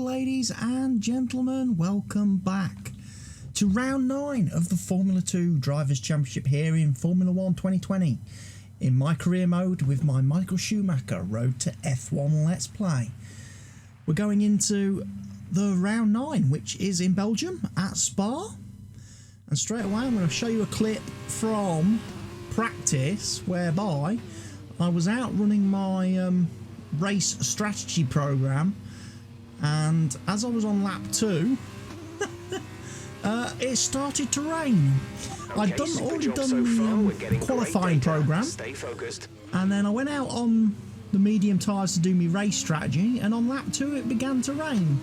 ladies and gentlemen, welcome back to round 9 of the Formula 2 Drivers' Championship here in Formula 1 2020 in my career mode with my Michael Schumacher Road to F1 Let's Play. We're going into the round 9, which is in Belgium at Spa, and straight away I'm going to show you a clip from practice whereby I was out running my race strategy program, and as I was on lap 2 it started to rain. I'd already done the qualifying program, and then I went out on the medium tyres to do my race strategy, and on lap 2 it began to rain.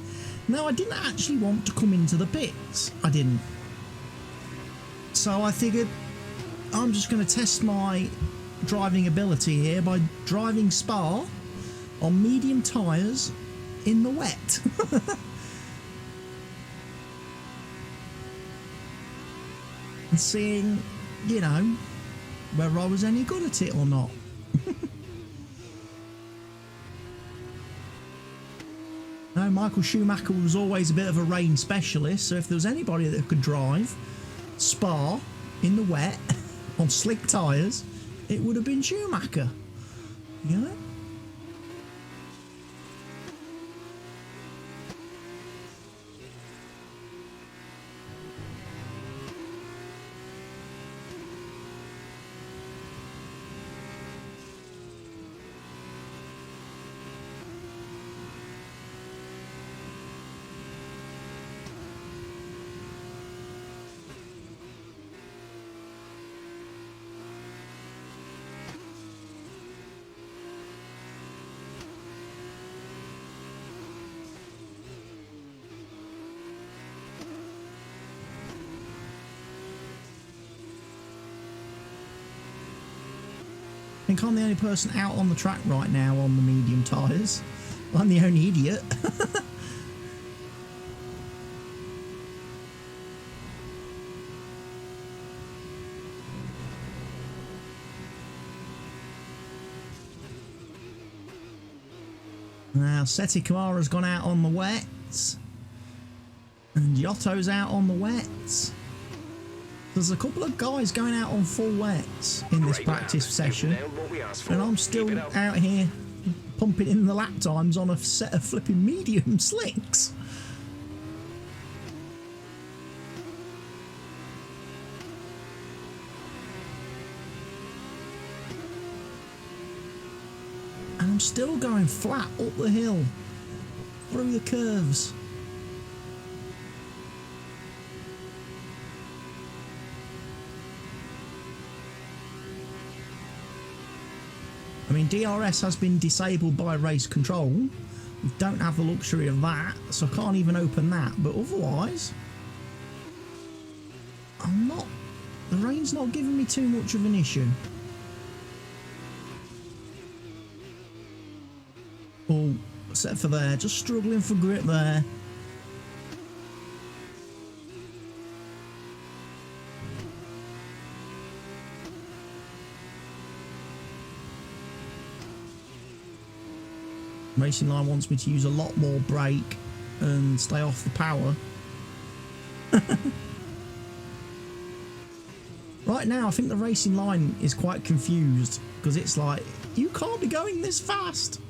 Now I didn't actually want to come into the pits, I didn't, so I figured I'm just going to test my driving ability here by driving Spa on medium tyres in the wet. And seeing, you know, whether I was any good at it or not. Now, Michael Schumacher was always a bit of a rain specialist, so if there was anybody that could drive Spa in the wet on slick tyres, it would have been Schumacher, you know? I think I'm the only person out on the track right now on the medium tyres. I'm the only idiot. Now, Seti Kamara's gone out on the wets, and Giotto's out on the wets. There's a couple of guys going out on full wets in this practice session, and I'm still out here pumping in the lap times on a set of flipping medium slicks. And I'm still going flat up the hill, through the curves. I mean, DRS has been disabled by race control. We don't have the luxury of that, so I can't even open that. But otherwise, the rain's not giving me too much of an issue. Oh, except for there, just struggling for grip there. Racing Line wants me to use a lot more brake and stay off the power. Right now I think the Racing Line is quite confused, because it's like, you can't be going this fast.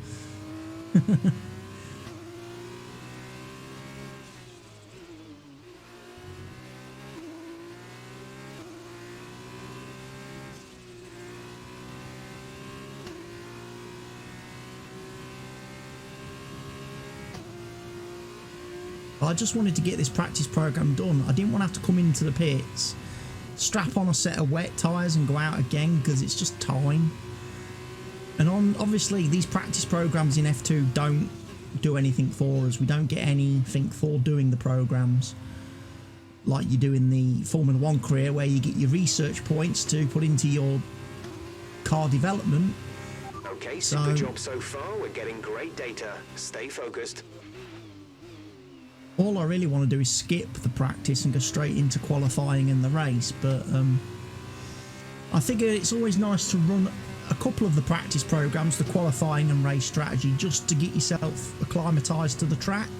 I just wanted to get this practice program done. I didn't want to have to come into the pits, strap on a set of wet tyres and go out again, because it's just time. And obviously these practice programs in F2 don't do anything for us. We don't get anything for doing the programs like you do in the Formula 1 career, where you get your research points to put into your car development. Okay, super job so far. We're getting great data. Stay focused. All I really want to do is skip the practice and go straight into qualifying and the race, but I figure it's always nice to run a couple of the practice programs, the qualifying and race strategy, just to get yourself acclimatised to the track.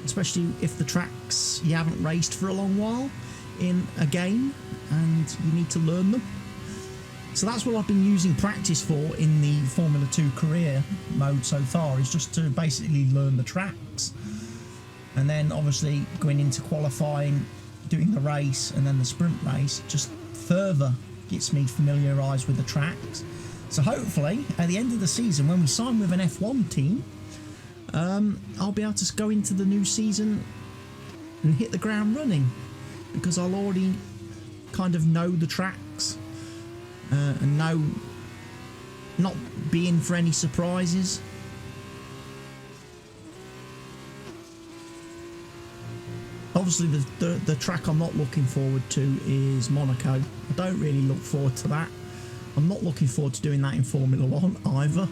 especially if the tracks you haven't raced for a long while in a game and you need to learn them. So that's what I've been using practice for in the Formula 2 career mode so far, is just to basically learn the tracks. And then obviously going into qualifying, doing the race and then the sprint race just further gets me familiarised with the tracks. So hopefully at the end of the season, when we sign with an F1 team, I'll be able to go into the new season and hit the ground running, because I'll already kind of know the tracks and know, not be in for any surprises. Obviously the track I'm not looking forward to is Monaco. I don't really look forward to that. I'm not looking forward to doing that in Formula 1 either.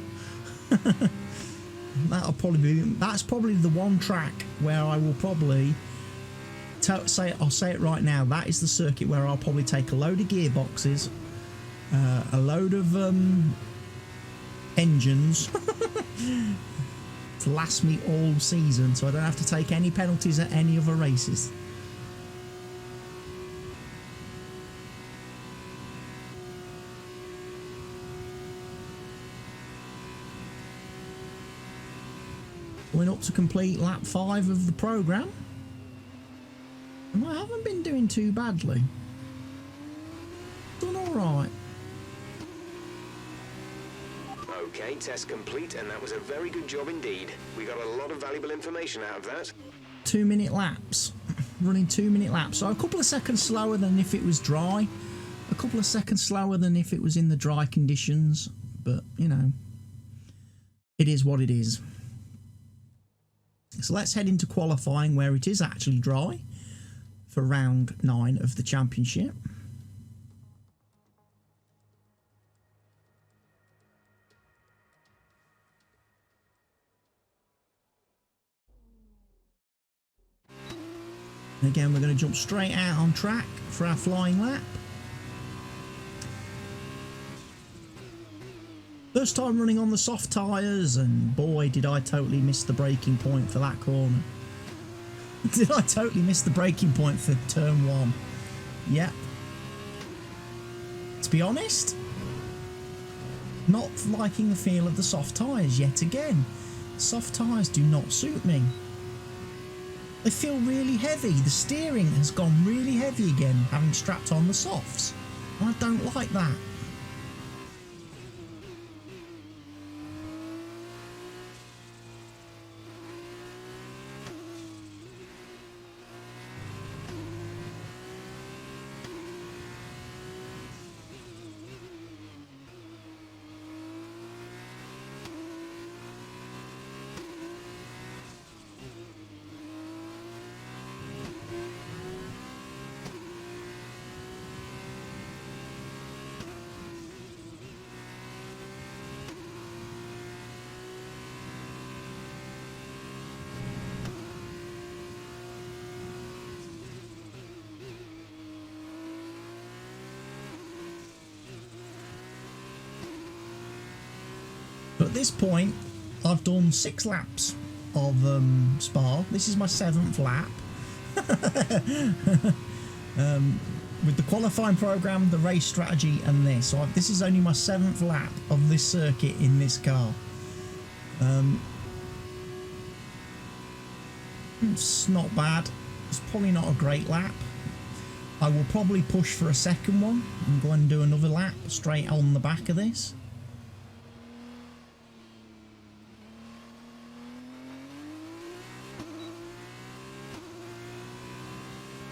That's probably the one track where I will probably I'll say it right now, that is the circuit where I'll probably take a load of gearboxes, a load of engines to last me all season, so I don't have to take any penalties at any other races. Going up to complete lap 5 of the programme, and I haven't been doing too badly. Done alright. Okay, test complete, and that was a very good job indeed. We got a lot of valuable information out of that. 2-minute laps. Running 2-minute laps. So a couple of seconds slower than if it was dry. A couple of seconds slower than if it was in the dry conditions. But, you know, it is what it is. So let's head into qualifying, where it is actually dry for round 9 of the championship. And again, we're going to jump straight out on track for our flying lap. First time running on the soft tyres, and boy did I totally miss the braking point for that corner. Did I totally miss the braking point for turn 1? Yep. To be honest, not liking the feel of the soft tyres yet again. Soft tyres do not suit me. They feel really heavy. The steering has gone really heavy again, having strapped on the softs. I don't like that. But at this point, I've done 6 laps of Spa. This is my 7th lap. With the qualifying program, the race strategy, and this. So this is only my 7th lap of this circuit in this car. It's not bad. It's probably not a great lap. I will probably push for a second one and go and do another lap straight on the back of this.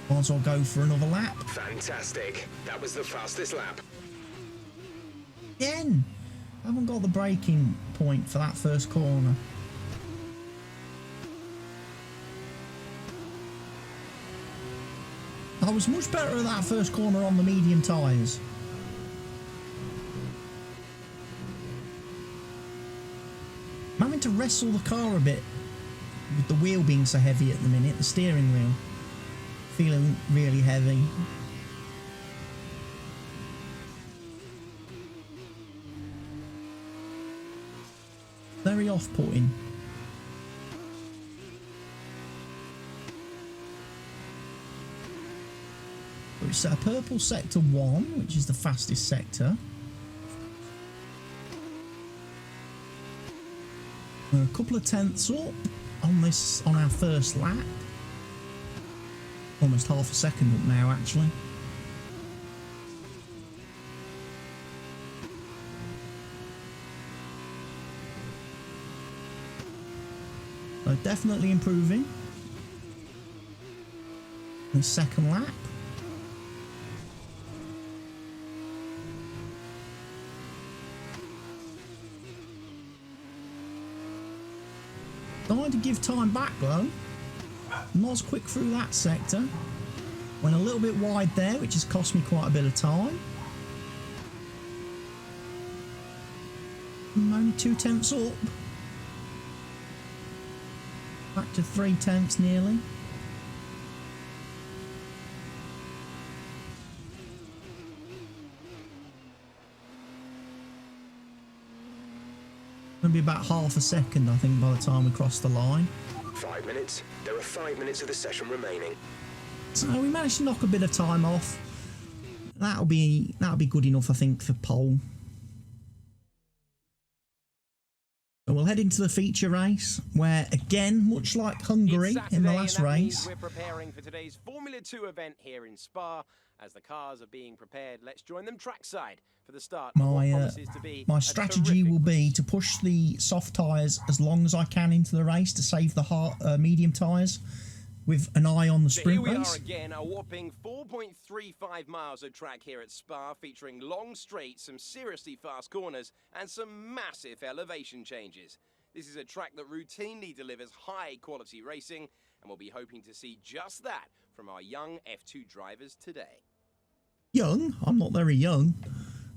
Might as well go for another lap. Fantastic. That was the fastest lap. Again, I haven't got the braking point for that first corner. I was much better at that first corner on the medium tyres. I'm having to wrestle the car a bit with the wheel being so heavy at the minute, the steering wheel. Feeling really heavy. Very off-putting. We've set a purple sector 1, which is the fastest sector. We're a couple of tenths up on our first lap. Almost half a second up now, actually. So definitely improving. The second lap. Trying to give time back though. Not as quick through that sector. Went a little bit wide there, which has cost me quite a bit of time. I'm only 2 tenths up. Back to 3 tenths nearly. Gonna be about half a second, I think, by the time we cross the line. 5 minutes. There are 5 minutes of the session remaining. So we managed to knock a bit of time off. That'll be good enough, I think, for pole. So we'll head into the feature race, where again, much like Hungary in the last race, we're preparing for today's Formula 2 event here in Spa. As the cars are being prepared, let's join them trackside for the start. My strategy will be to push the soft tyres as long as I can into the race to save the hard, medium tyres, with an eye on the sprint race. Here we are again, a whopping 4.35 miles of track here at Spa, featuring long straights, some seriously fast corners, and some massive elevation changes. This is a track that routinely delivers high-quality racing, and we'll be hoping to see just that from our young F2 drivers today. Young? I'm not very young.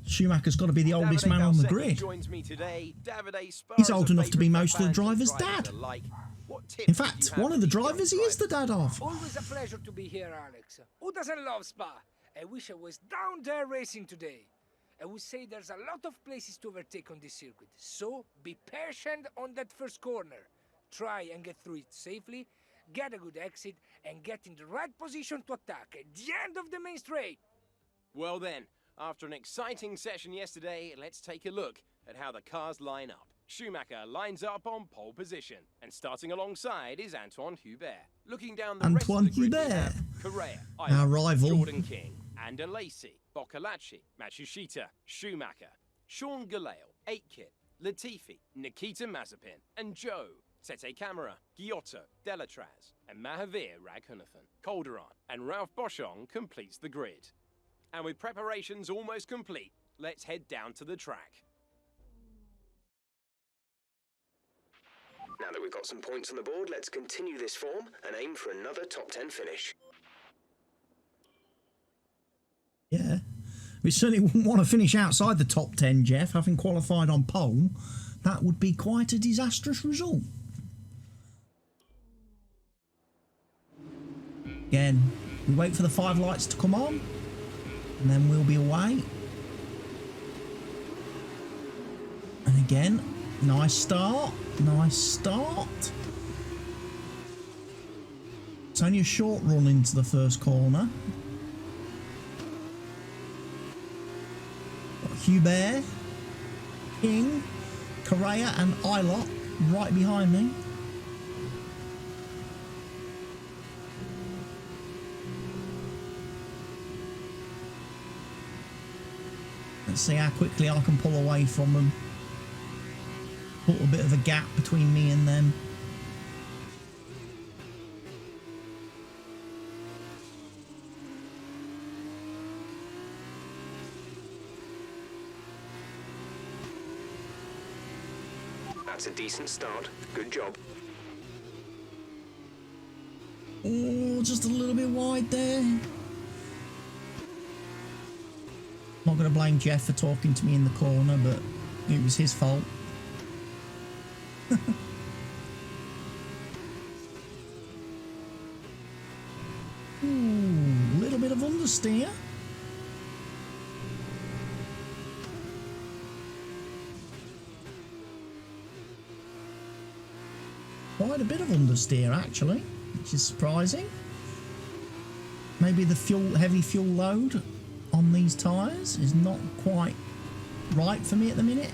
Schumacher's got to be the oldest man on the grid. Joins me today. He's old enough to be most of the drivers' dad. In fact, one of the drivers he is the dad of. Always a pleasure to be here, Alex. Who doesn't love Spa? I wish I was down there racing today. I would say there's a lot of places to overtake on this circuit, so be patient on that first corner. Try and get through it safely, get a good exit, and get in the right position to attack at the end of the main straight. Well then, after an exciting session yesterday, let's take a look at how the cars line up. Schumacher lines up on pole position, and starting alongside is Antoine Hubert. Looking down the rest of the grid, we have Correa, our rival, Jordan King, Ander Lacey, Boccolacci, Matsushita, Schumacher, Sean Galale, Aitken, Latifi, Nikita Mazepin, and Joe, Sete Camara, Giotto, Delatraz, and Mahavir Raghunathan. Calderon and Ralph Boschong completes the grid. And with preparations almost complete, let's head down to the track. Now that we've got some points on the board, let's continue this form and aim for another top 10 finish. Yeah, we certainly wouldn't want to finish outside the top 10, Jeff, having qualified on pole. That would be quite a disastrous result. Again, we wait for the 5 lights to come on, and then we'll be away. And again, nice start, nice start. It's only a short run into the first corner. Got Hubert, King, Correa and Ilott right behind me. Let's see how quickly I can pull away from them. Put a bit of a gap between me and them. That's a decent start. Good job. Oh, just a little bit wide there. Not going to blame Jeff for talking to me in the corner, but it was his fault. Ooh, little bit of understeer. Quite a bit of understeer, actually, which is surprising. maybe the heavy fuel load on these tyres is not quite right for me at the minute.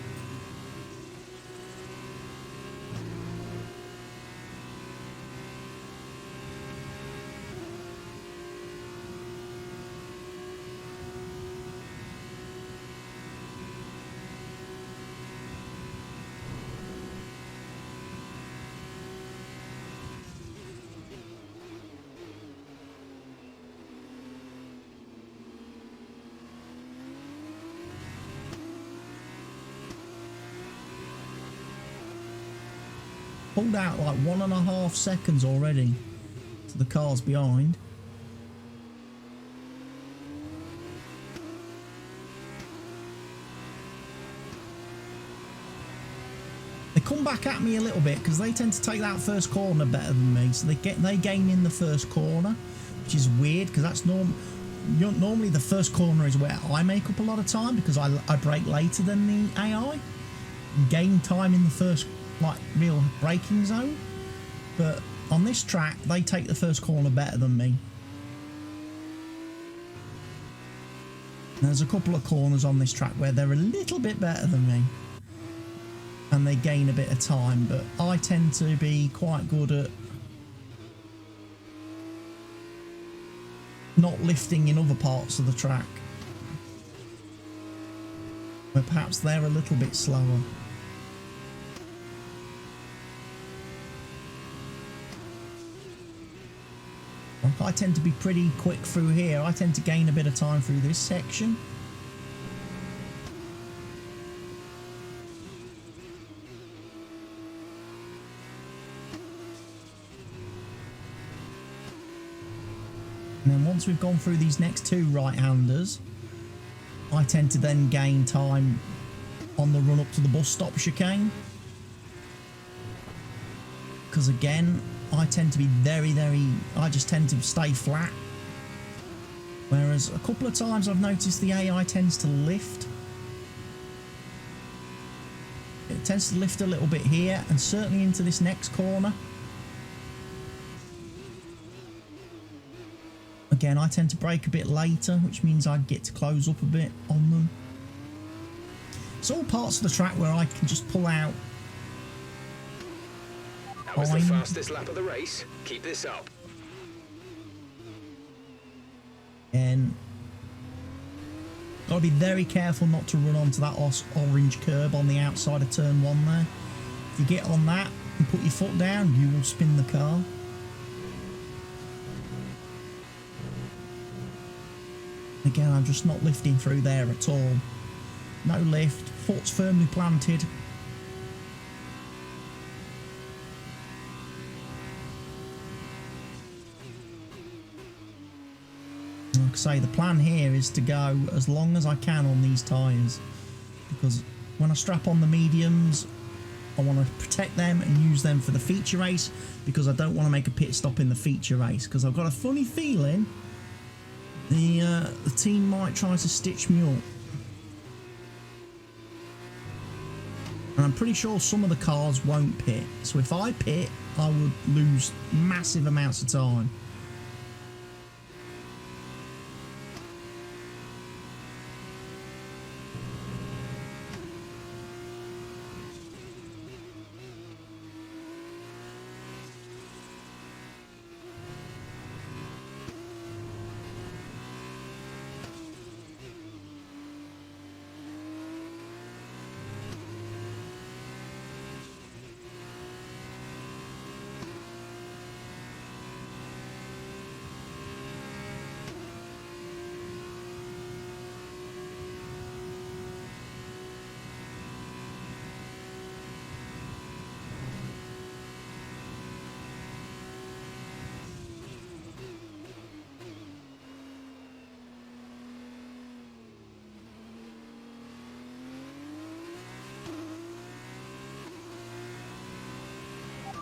Pulled out like 1.5 seconds already to the cars behind. They come back at me a little bit because they tend to take that first corner better than me, so they gain in the first corner, which is weird because that's normally the first corner is where I make up a lot of time because I brake later than the AI, gain time in the first like real braking zone. But on this track they take the first corner better than me. There's a couple of corners on this track where they're a little bit better than me and they gain a bit of time, but I tend to be quite good at not lifting in other parts of the track where perhaps they're a little bit slower. I tend to be pretty quick through here. I tend to gain a bit of time through this section. And then once we've gone through these next two right-handers, I tend to then gain time on the run up to the bus stop chicane. Because again, I tend to be I just tend to stay flat. Whereas a couple of times I've noticed the AI tends to lift. It tends to lift a little bit here and certainly into this next corner. Again, I tend to brake a bit later, which means I get to close up a bit on them. It's all parts of the track where I can just pull out. That was the fastest lap of the race. Keep this up. And got to be very careful not to run onto that orange curb on the outside of turn 1 there. If you get on that and put your foot down, you will spin the car. Again, I'm just not lifting through there at all. No lift, foot's firmly planted. Like I say, the plan here is to go as long as I can on these tyres, because when I strap on the mediums, I want to protect them and use them for the feature race, because I don't want to make a pit stop in the feature race, because I've got a funny feeling the team might try to stitch me up. And I'm pretty sure some of the cars won't pit, so if I pit, I would lose massive amounts of time.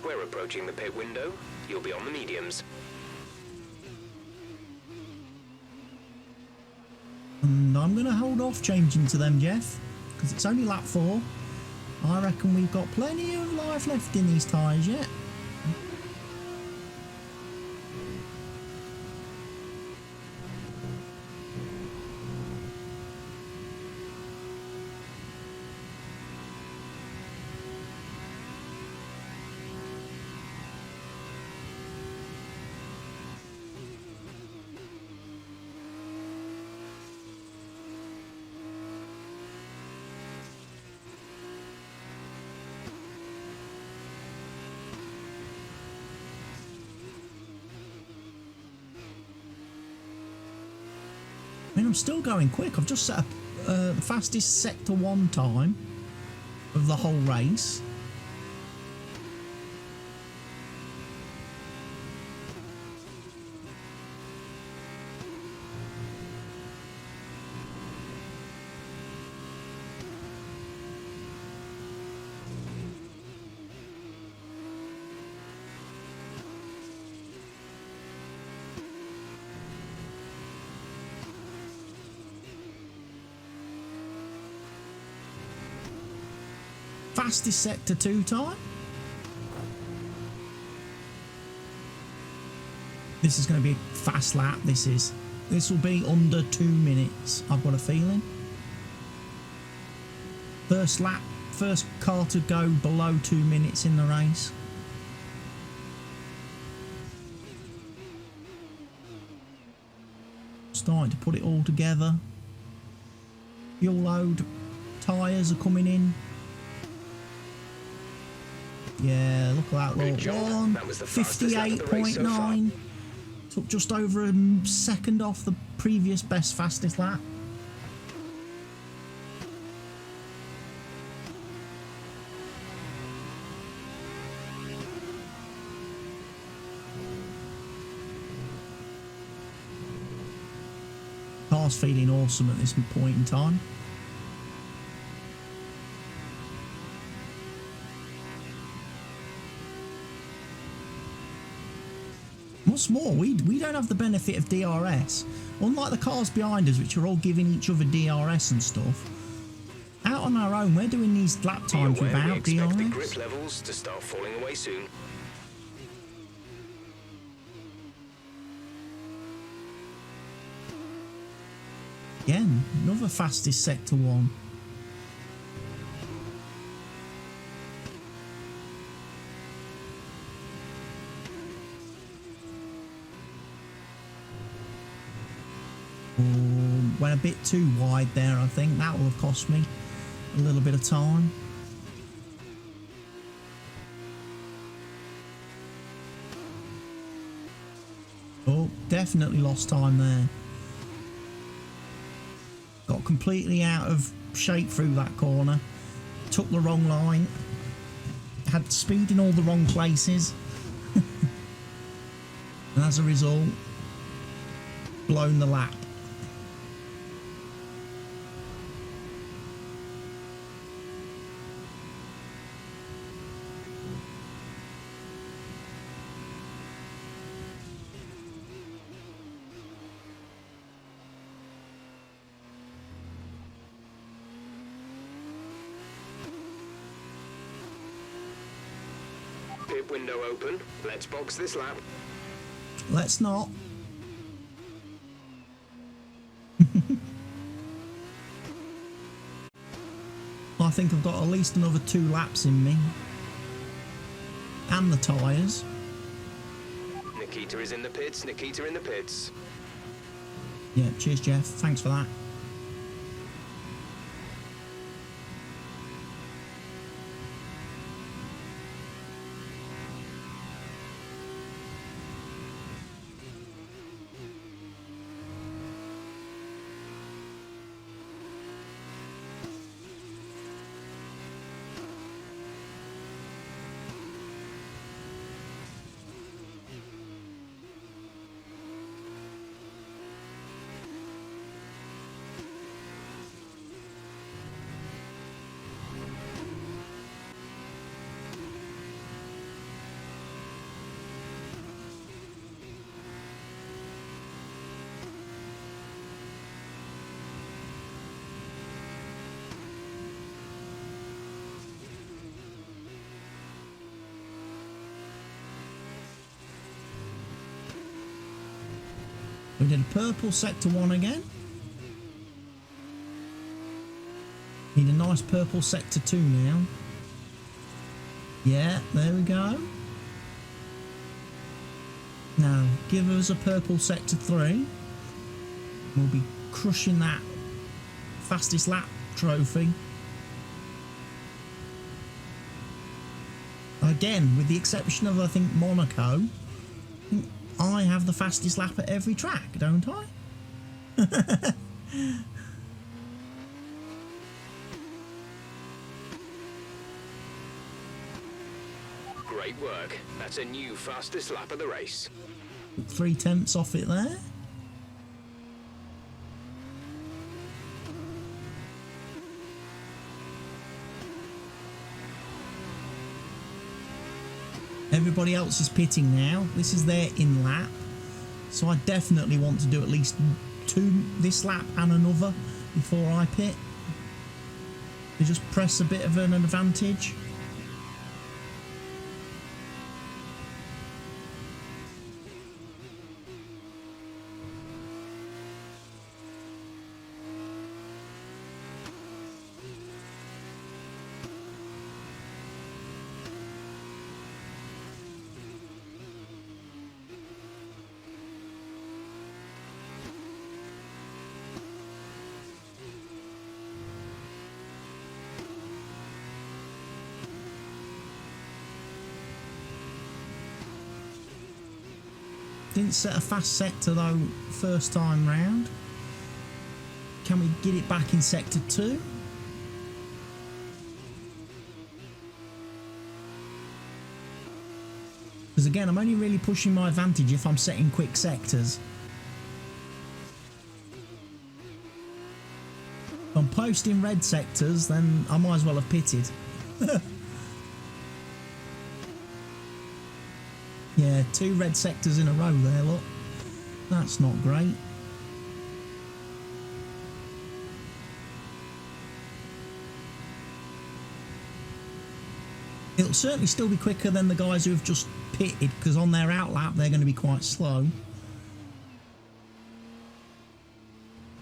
We're approaching the pit window. You'll be on the mediums. And I'm going to hold off changing to them, Jeff, because it's only lap 4. I reckon we've got plenty of life left in these tyres yet. mean, I'm still going quick. I've just set up the fastest sector 1 time of the whole race. Fastest sector 2 time. This is going to be a fast lap. This will be under 2 minutes, I've got a feeling. First lap, first car to go below 2 minutes in the race. Starting to put it all together. Fuel load, tyres are coming in. Yeah, look at that little one. 58.9. Took just over a second off the previous best fastest lap. Car's feeling awesome at this point in time. What's more, we don't have the benefit of DRS. Unlike the cars behind us, which are all giving each other DRS and stuff. Out on our own, we're doing these lap times without DRS. The grip levels to start falling away soon. Again, another fastest sector 1. Went a bit too wide there, I think. That will have cost me a little bit of time. Oh, definitely lost time there. Got completely out of shape through that corner. Took the wrong line. Had speed in all the wrong places. And as a result, blown the lap. Pit window open. Let's box this lap. Let's not. I think I've got at least another 2 laps in me. And the tyres. Nikita is in the pits. Nikita in the pits. Yeah, cheers, Jeff. Thanks for that. We did a purple sector 1 again. Need a nice purple sector 2 now. Yeah, there we go. Now, give us a purple sector 3. We'll be crushing that fastest lap trophy. Again, with the exception of, I think, Monaco, I have the fastest lap at every track, don't I? Great work. That's a new fastest lap of the race. 3/10 off it there. Everybody else is pitting now. This is their in lap. So I definitely want to do at least 2 this lap and another before I pit. To just press a bit of an advantage. Didn't set a fast sector though first time round. Can we get it back in sector 2? Because again, I'm only really pushing my advantage if I'm setting quick sectors. If I'm posting red sectors, then I might as well have pitted. Yeah, 2 red sectors in a row there, look. That's not great. It'll certainly still be quicker than the guys who have just pitted, because on their outlap they're going to be quite slow.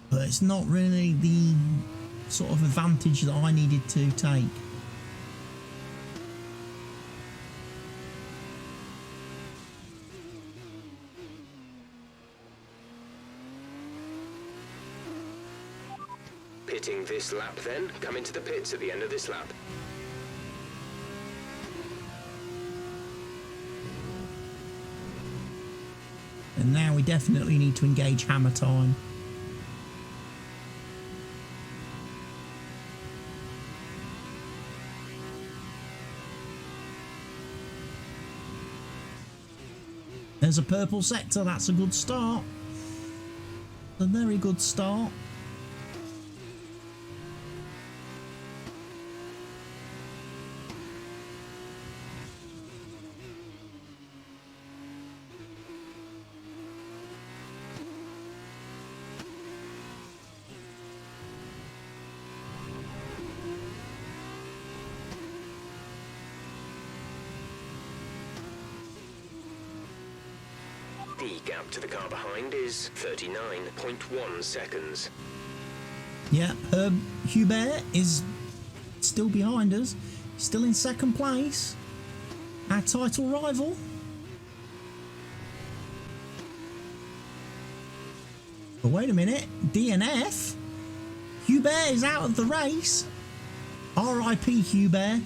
But it's not really the sort of advantage that I needed to take. Pitting this lap then. Come into the pits at the end of this lap. And now we definitely need to engage hammer time. There's a purple sector, that's a good start. A very good start. The gap to the car behind is 39.1 seconds. Yeah, Herb Hubert is still behind us. Still in second place. Our title rival. But wait a minute. DNF? Hubert is out of the race. R.I.P. Hubert.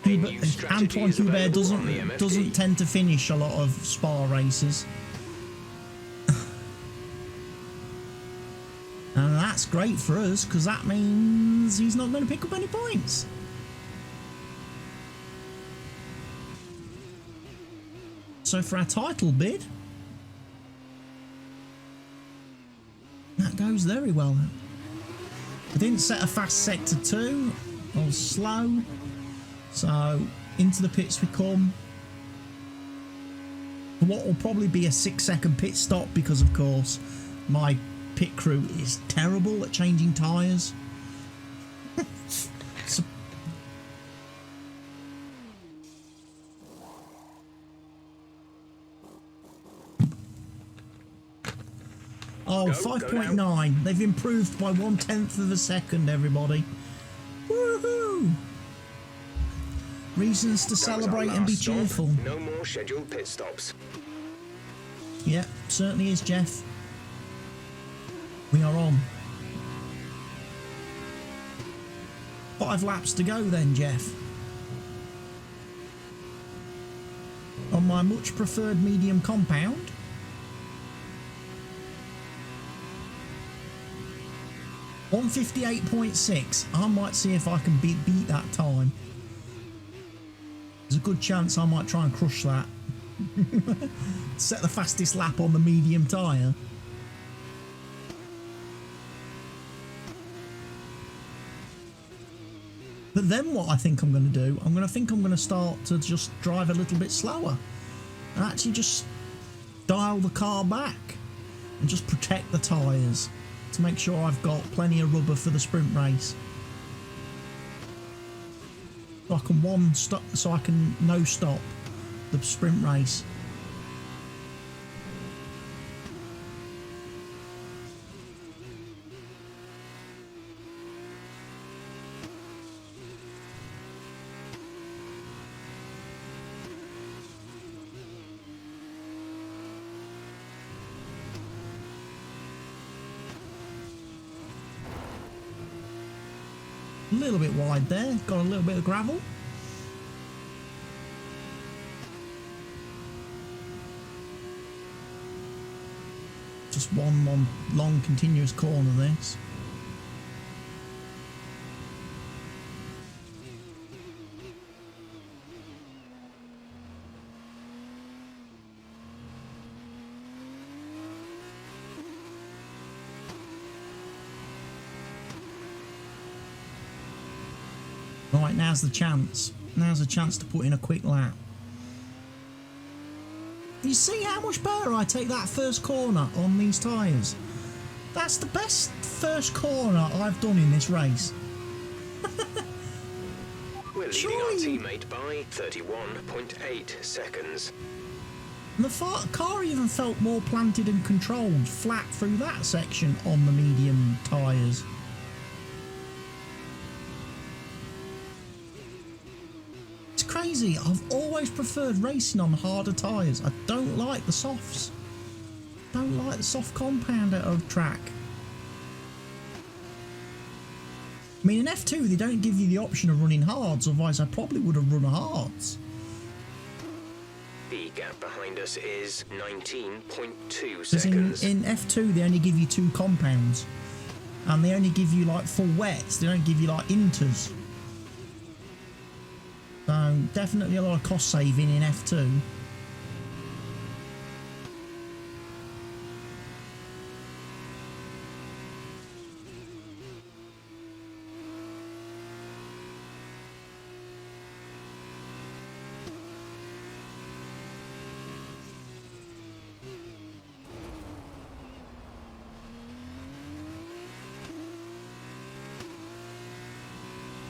Antoine Hubert doesn't tend to finish a lot of Spa races. And that's great for us, because that means he's not going to pick up any points. So for our title bid, that goes very well. I didn't set a fast sector 2. I was slow. So into the pits we come. What will probably be a 6-second pit stop, because of course my pit crew is terrible at changing tyres. So, oh, 5.9. They've improved by 1/10 of a second, everybody. Woohoo! Reasons to celebrate and be cheerful. No more scheduled pit stops. Yep, certainly is, Jeff. We are on. 5 laps to go then, Jeff. On my much preferred medium compound. 158.6. I might see if I can beat that time. There's a good chance I might try and crush that. Set the fastest lap on the medium tyre. But then what I think I'm going to do, I'm going to start to just drive a little bit slower and actually just dial the car back and just protect the tyres to make sure I've got plenty of rubber for the sprint race. So I can no stop the sprint race. A little bit wide there, got a little bit of gravel. Just one long continuous corner this. Right, now's the chance. Now's a chance to put in a quick lap. You see how much better I take that first corner on these tyres? That's the best first corner I've done in this race. We're leading our teammate by 31.8 seconds. And the car even felt more planted and controlled flat through that section on the medium tyres. Crazy. I've always preferred racing on harder tyres. I don't like the softs. Don't like the soft compound of track. I mean, in F2 they don't give you the option of running hards, otherwise I probably would have run hards. The gap behind us is 19.2 seconds. In F2 they only give you 2 compounds, and they only give you like full wets. They don't give you like inters. So definitely a lot of cost saving in F2.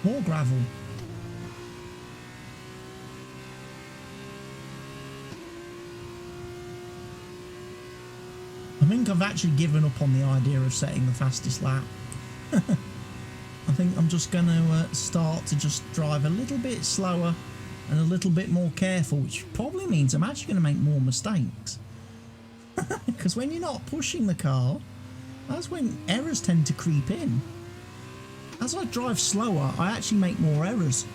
More gravel. I think I've actually given up on the idea of setting the fastest lap. I think I'm just going to start to just drive a little bit slower and a little bit more careful, which probably means I'm actually going to make more mistakes. Because when you're not pushing the car, that's when errors tend to creep in. As I drive slower, I actually make more errors.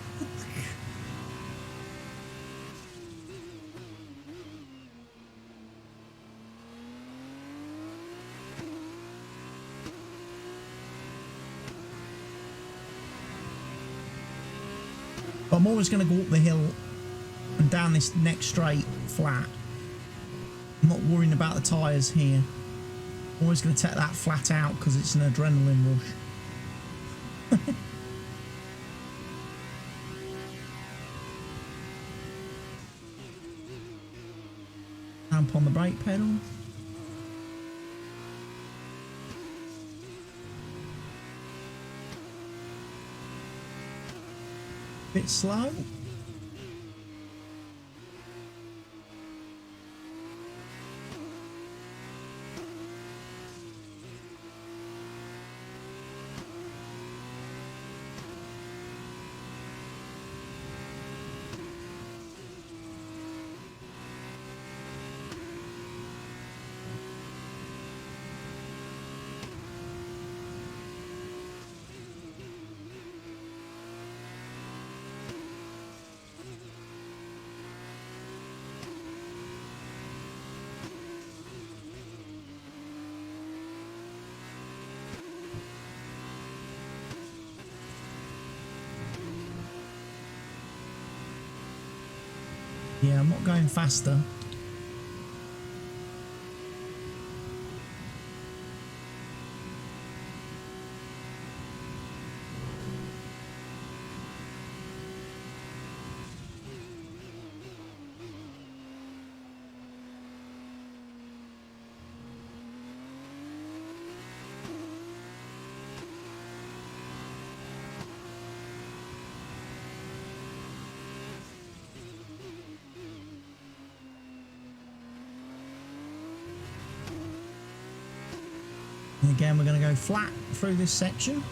But I'm always going to go up the hill and down this next straight flat. I'm not worrying about the tyres here. I'm always going to take that flat out because it's an adrenaline rush. Stamp on the brake pedal. Bit slow. Yeah, I'm not going faster. And again, we're going to go flat through this section.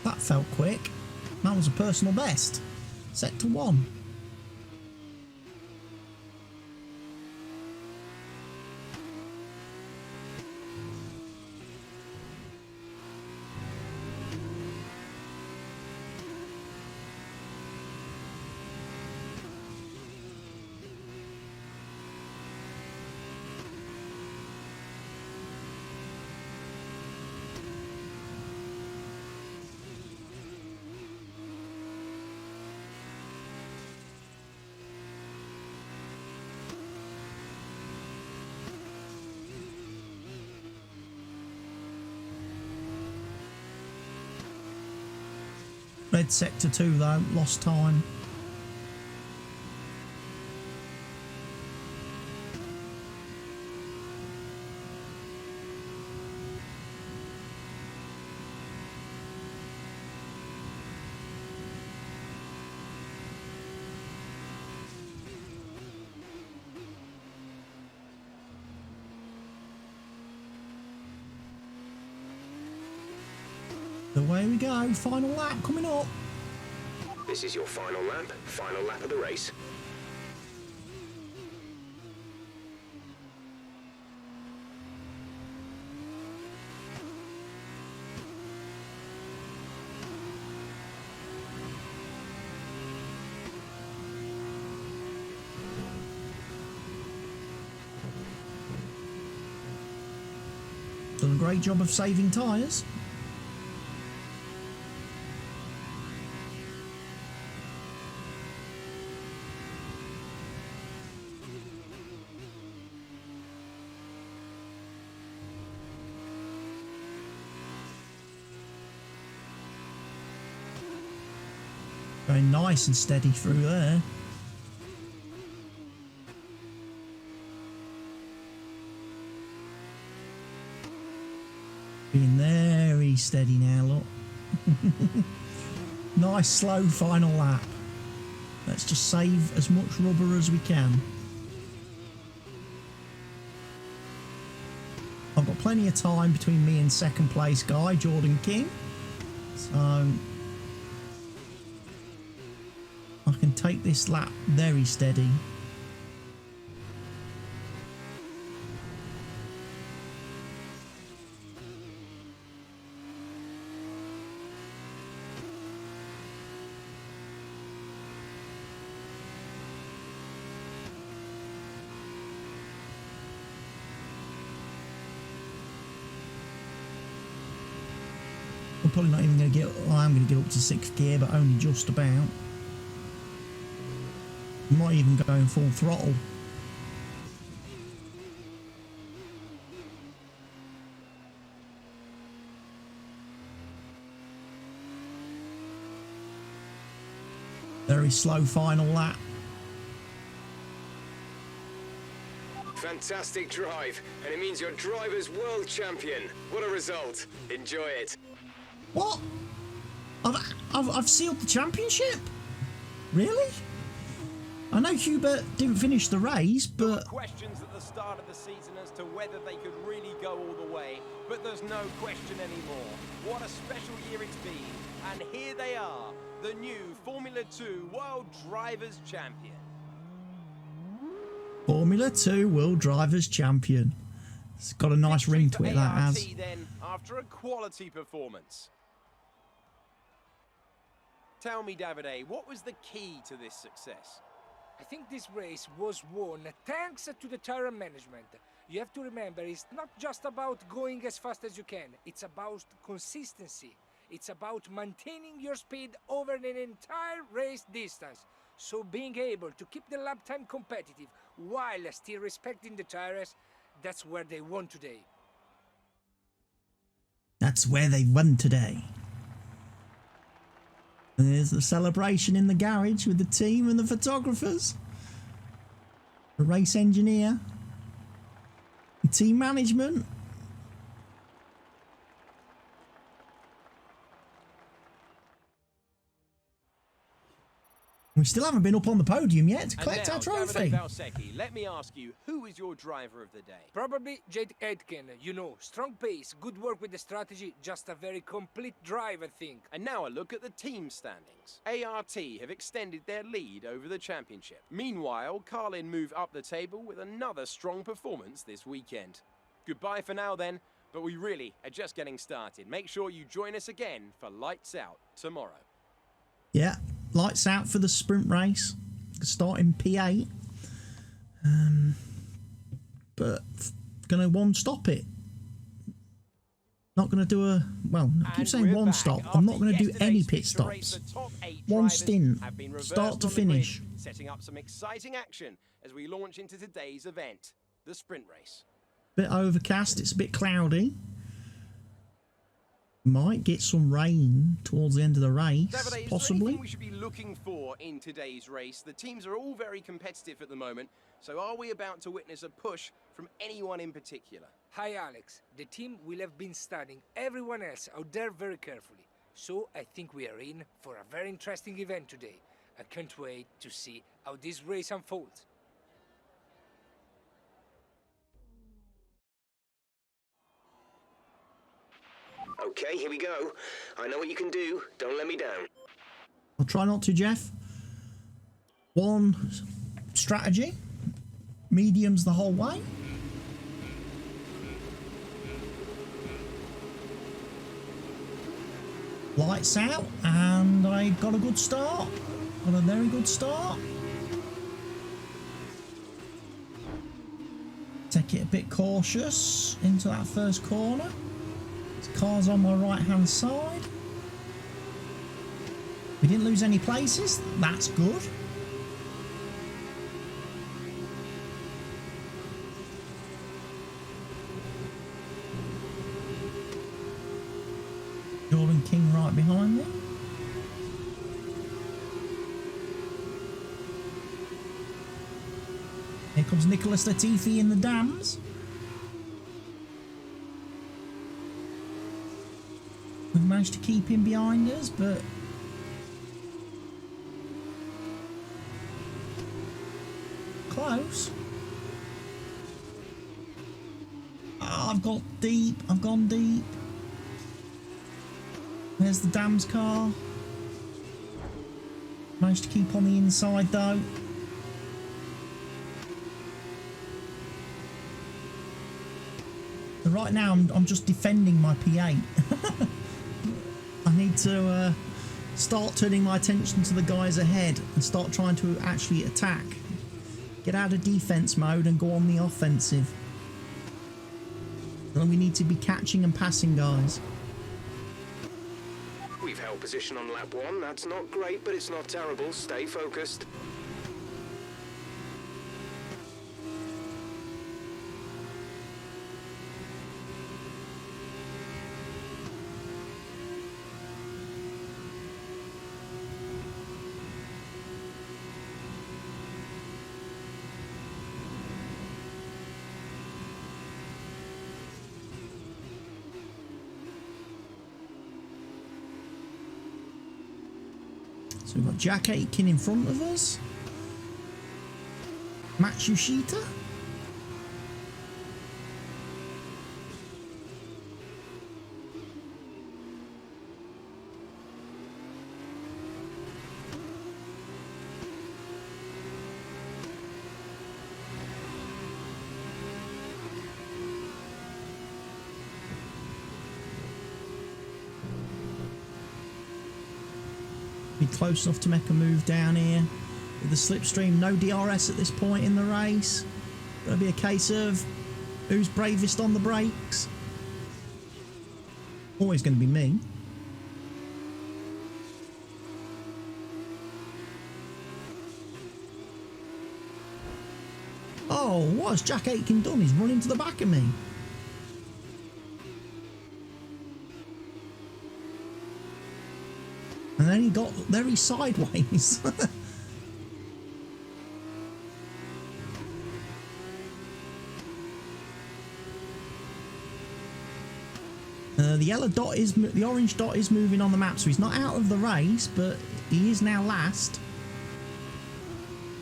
That felt quick. That was a personal best. Set to 1. Red sector 2 though, lost time. Away we go, final lap coming up. This is your final lap of the race. Done a great job of saving tyres. Going nice and steady through there. Being very steady now, look. Nice slow final lap. Let's just save as much rubber as we can. I've got plenty of time between me and second place guy, Jordan King. So I can take this lap very steady. I'm probably not even going to get, well, I'm going to get up to 6th gear, but only just about. I'm not even going full throttle. Very slow final lap. Fantastic drive, and it means you're driver's world champion. What a result. Enjoy it. What? I've sealed the championship? Really? I know Hubert didn't finish the race, but... Questions at the start of the season as to whether they could really go all the way, but there's no question anymore. What a special year it's been, and here they are, the new Formula 2 World Drivers' Champion. Formula 2 World Drivers Champion. It's got a nice ring to it, that has. Then, after a quality performance. Tell me, Davide, what was the key to this success? I think this race was won thanks to the tire management. You have to remember, it's not just about going as fast as you can. It's about consistency. It's about maintaining your speed over an entire race distance. So being able to keep the lap time competitive while still respecting the tires, that's where they won today. That's where they won today. And there's the celebration in the garage with the team and the photographers. The race engineer. The team management. We still haven't been up on the podium yet to collect our trophy. Valsecchi, let me ask you, who is your driver of the day? Probably Jade Aitken. You know, strong pace, good work with the strategy, just a very complete drive, I think. And now a look at the team standings. ART have extended their lead over the championship. Meanwhile, Carlin move up the table with another strong performance this weekend. Goodbye for now then, but we really are just getting started. Make sure you join us again for Lights Out tomorrow. Yeah, lights out for the sprint race. Starting P8. But going to one-stop it. Not going to do a... Well, I keep saying one stop. I'm not going to do any pit stops. One stint, start to finish. Setting up some exciting action as we launch into today's event, the sprint race. Bit overcast, it's a bit cloudy. Might get some rain towards the end of the race, Davide, possibly. Is there anything we should be looking for in today's race? The teams are all very competitive at the moment, so are we about to witness a push from anyone in particular? Hi Alex, the team will have been studying everyone else out there very carefully. So I think we are in for a very interesting event today. I can't wait to see how this race unfolds. Okay, here we go. I know what you can do. Don't let me down. I'll try not to, Jeff. One strategy. Mediums the whole way. Lights out, and I got a good start. Got a very good start. Take it a bit cautious into that first corner. Car's on my right hand side. We didn't lose any places. That's good. Jordan King right behind me. Here comes Nicholas Latifi in the dams. We've managed to keep him behind us, but close. Oh, I've got deep. I've gone deep. There's the Dams car. Managed to keep on the inside though. So right now I'm just defending my P8. I need to start turning my attention to the guys ahead and start trying to actually attack. Get out of defense mode and go on the offensive. And we need to be catching and passing guys. We've held position on lap 1. That's not great, but it's not terrible. Stay focused. So we've got Jack Aitken in front of us. Matsushita. be close enough to make a move down here. With the slipstream, no DRS at this point in the race. Gonna be a case of who's bravest on the brakes. Always going to be me. Oh, what has Jack Aitken done? He's run into the back of me. And then he got very sideways. The yellow dot is, the orange dot is moving on the map, so he's not out of the race, but he is now last.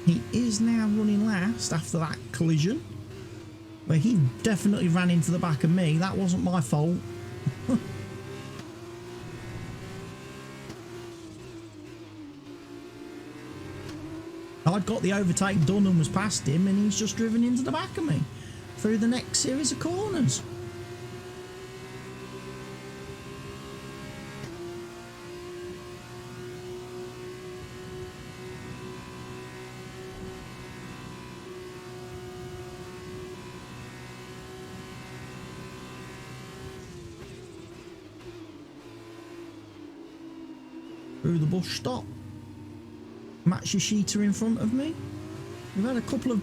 He is now running last after that collision, where he definitely ran into the back of me. That wasn't my fault. I'd got the overtake done and was past him, and he's just driven into the back of me through the next series of corners. Through the bush stop. Matsushita in front of me. We've had a couple of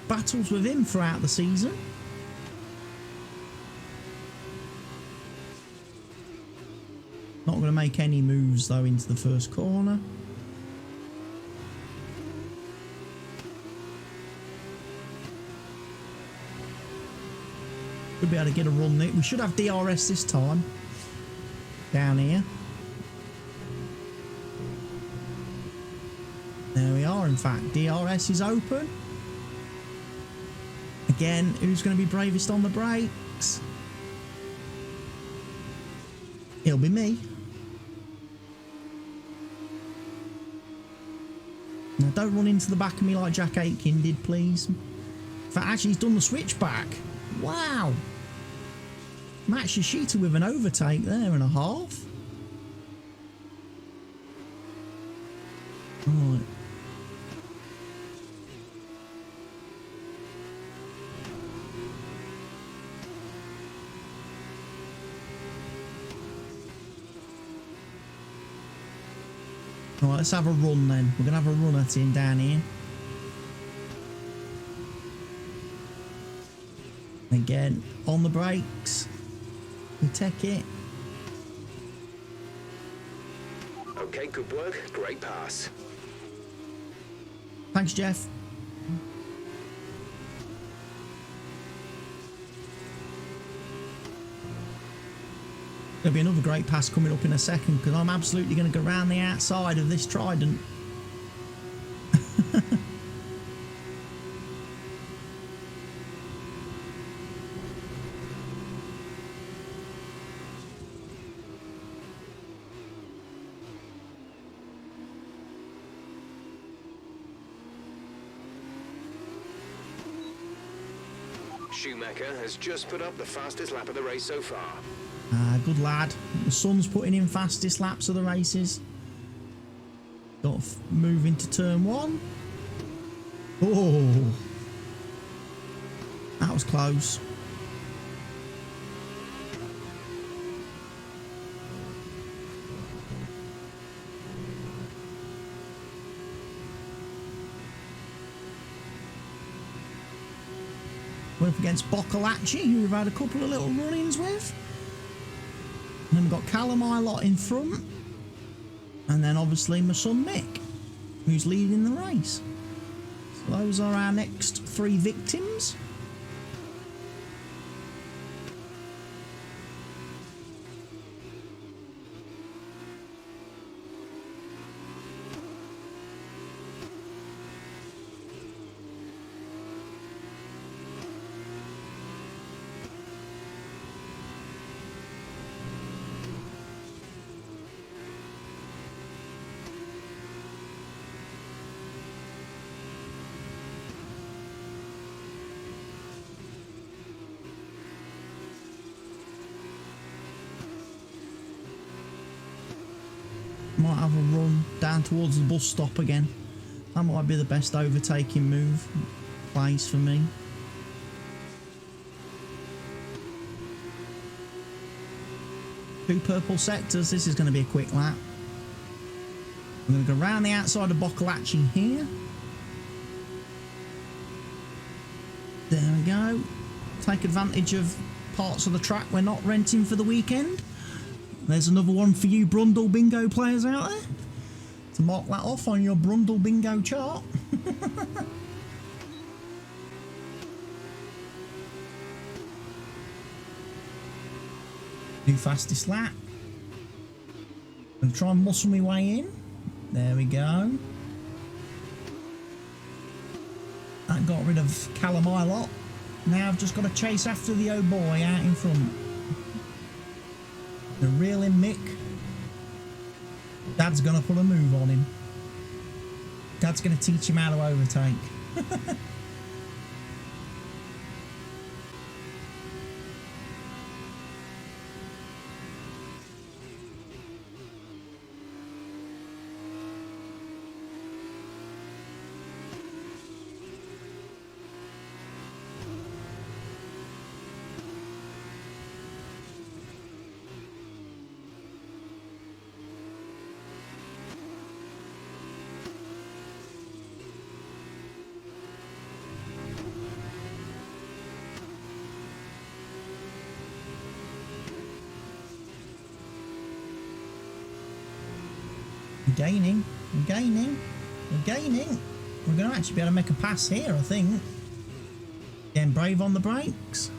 battles with him throughout the season. Not going to make any moves though into the first corner. Should be able to get a run there. We should have DRS this time. Down here. There we are, in fact. DRS is open. Again, who's going to be bravest on the brakes? It'll be me. Now, don't run into the back of me like Jack Aitken did, please. In fact, actually, he's done the switchback. Wow. Matsushita with an overtake there and a half. Right. Right, let's have a run then. We're going to have a run at him down here. Again, on the brakes. We take it. Okay, good work. Great pass. Thanks, Jeff. There'll be another great pass coming up in a second because I'm absolutely going to go around the outside of this Trident. Schumacher has just put up the fastest lap of the race so far. Good lad. The son's putting in fastest laps of the races. Got to move into turn one. Oh, that was close. We're up against Boccalacci, who we've had a couple of little run-ins with. And then we've got Callum lot in front. And then obviously my son Mick, who's leading the race. So those are our next three victims. Might have a run down towards the bus stop again. That might be the best overtaking move place for me. Two purple sectors. This is going to be a quick lap. I'm going to go around the outside of Boccalacci here. There we go. Take advantage of parts of the track we're not renting for the weekend. There's another one for you Brundle Bingo players out there to mark that off on your Brundle Bingo chart. New fastest lap. I'm going to try and muscle my way in. There we go. That got rid of Callum Ilott. Now I've just got to chase after the old boy out in front. The real in Mick. Dad's going to put a move on him. Dad's going to teach him how to overtake. We're gaining, we're gaining, we're gaining. We're going to actually be able to make a pass here, I think. Getting brave on the brakes.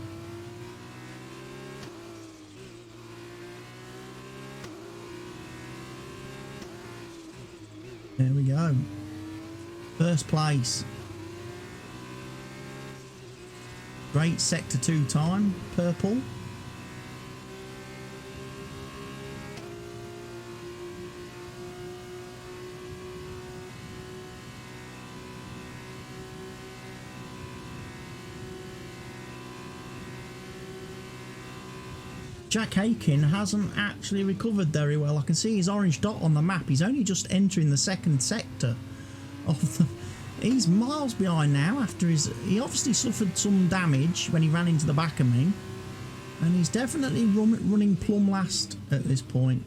There we go. First place. Great sector 2 time, purple. Jack Aiken hasn't actually recovered very well. I can see his orange dot on the map. He's only just entering the second sector of the... He's miles behind now after his... He obviously suffered some damage when he ran into the back of me. And he's definitely running plumb last at this point.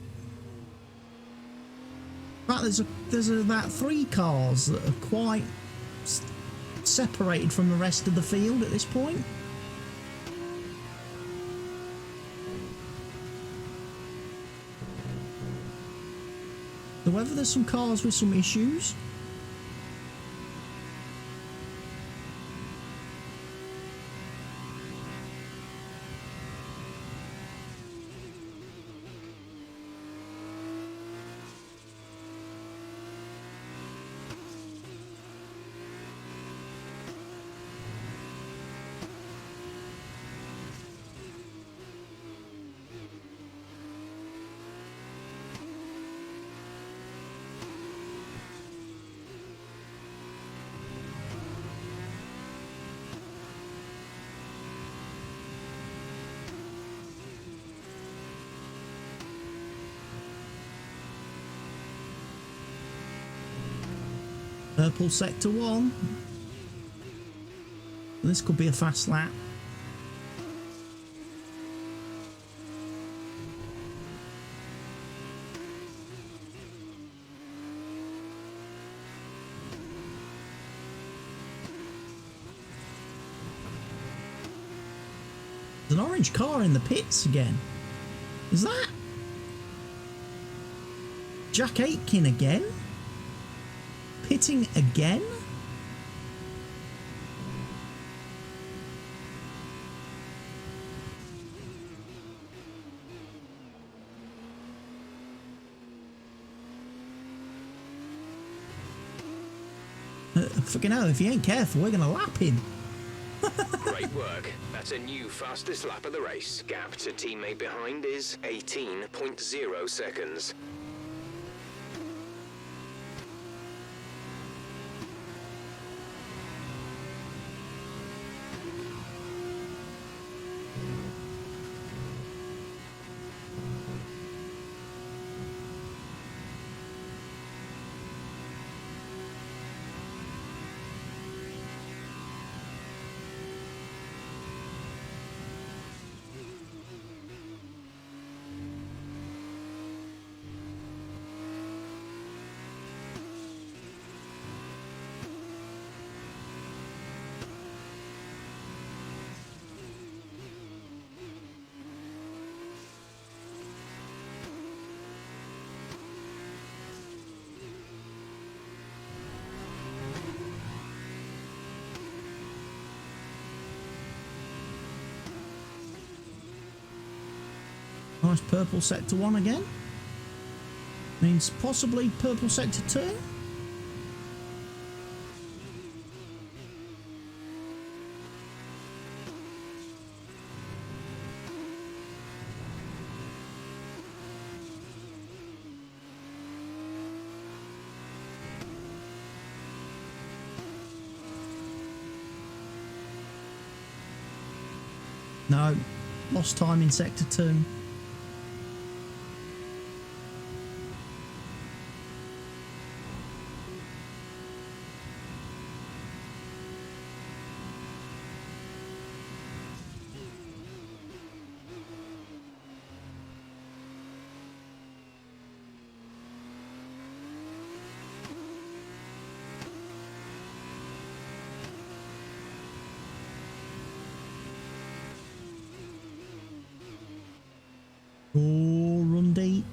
In fact, there's about 3 cars that are quite separated from the rest of the field at this point. So whether there's some cars with some issues. Purple sector 1. This could be a fast lap. There's an orange car in the pits again. Is that Jack Aitken again? Pitting again? Fucking hell, if he ain't careful, we're gonna lap him. Great work. That's a new fastest lap of the race. Gap to teammate behind is 18.0 seconds. Nice purple sector 1 again. Means possibly purple sector 2. No, lost time in sector 2. Oh, run deep.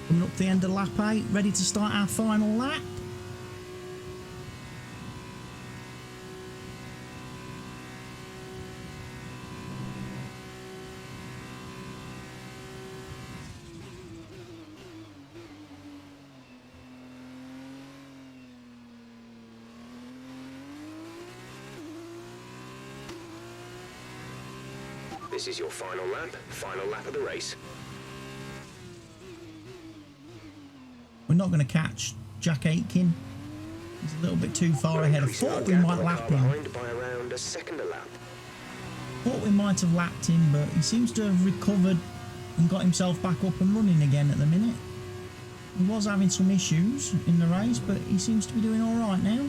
Coming up to the end of lap 8, ready to start our final lap. This is your final lap of the race. We're not going to catch Jack Aitken. He's a little bit too far ahead. I thought we might lap him. Behind by around a second a lap. Thought we might have lapped him, but he seems to have recovered and got himself back up and running again at the minute. He was having some issues in the race, but he seems to be doing all right now.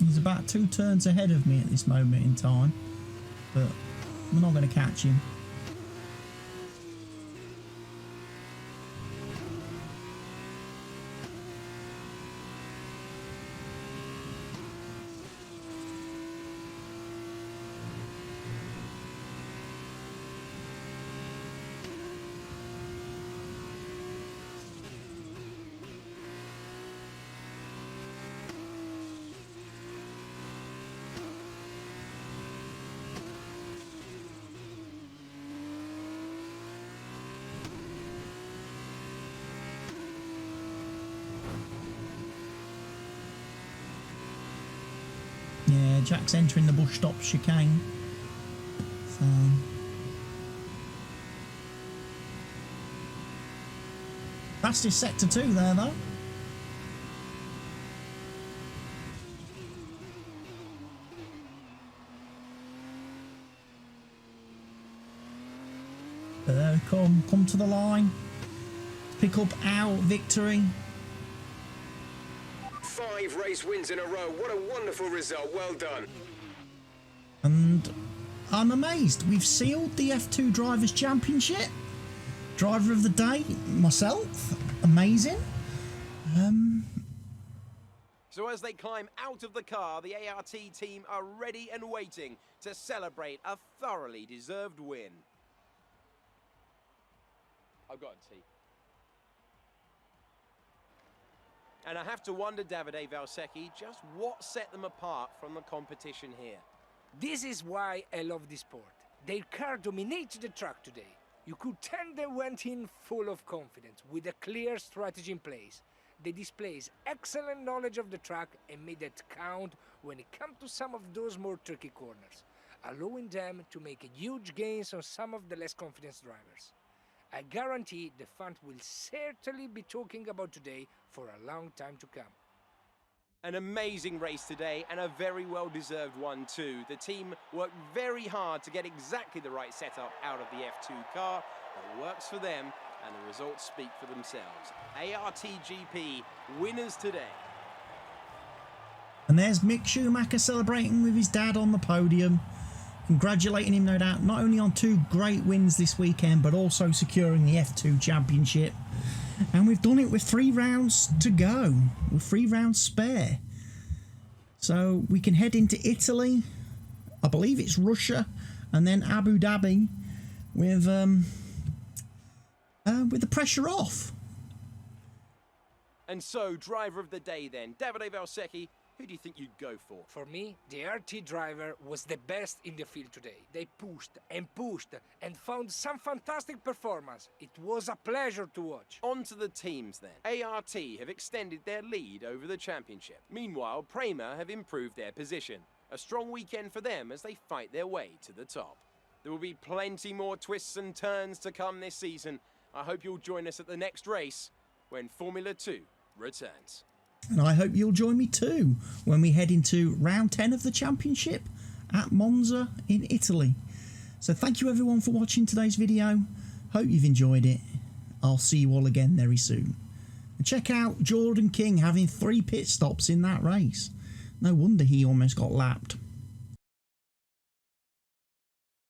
He's about 2 turns ahead of me at this moment in time, but we're not going to catch him. Yeah, Jack's entering the bush stop chicane. So fastest sector 2 there though. But there we come to the line. Pick up our victory. 5 race wins in a row. What a wonderful result. Well done. And I'm amazed. We've sealed the F2 Drivers' Championship. Driver of the day, myself. Amazing. So as they climb out of the car, the ART team are ready and waiting to celebrate a thoroughly deserved win. I've got a T. And I have to wonder, Davide Valsecchi, just what set them apart from the competition here. This is why I love this sport. Their car dominated the track today. You could tell they went in full of confidence, with a clear strategy in place. They displayed excellent knowledge of the track and made it count when it comes to some of those more tricky corners, allowing them to make huge gains on some of the less confident drivers. I guarantee the fans will certainly be talking about today for a long time to come. An amazing race today, and a very well-deserved one too. The team worked very hard to get exactly the right setup out of the F2 car. It works for them, and the results speak for themselves. ARTGP winners today. And there's Mick Schumacher celebrating with his dad on the podium. Congratulating him, no doubt, not only on 2 great wins this weekend, but also securing the F2 Championship. And we've done it with 3 rounds to go, with 3 rounds spare. So we can head into Italy, I believe it's Russia, and then Abu Dhabi with the pressure off. And so, driver of the day then, Davide Valsecchi, who do you think you'd go for? For me, the RT driver was the best in the field today. They pushed and found some fantastic performance. It was a pleasure to watch. On to the teams then. ART have extended their lead over the championship. Meanwhile, Prema have improved their position. A strong weekend for them as they fight their way to the top. There will be plenty more twists and turns to come this season. I hope you'll join us at the next race when Formula 2 returns. And I hope you'll join me too when we head into round 10 of the championship at Monza in Italy. So thank you everyone for watching today's video. Hope you've enjoyed it. I'll see you all again very soon. And check out Jordan King having 3 pit stops in that race. No wonder he almost got lapped.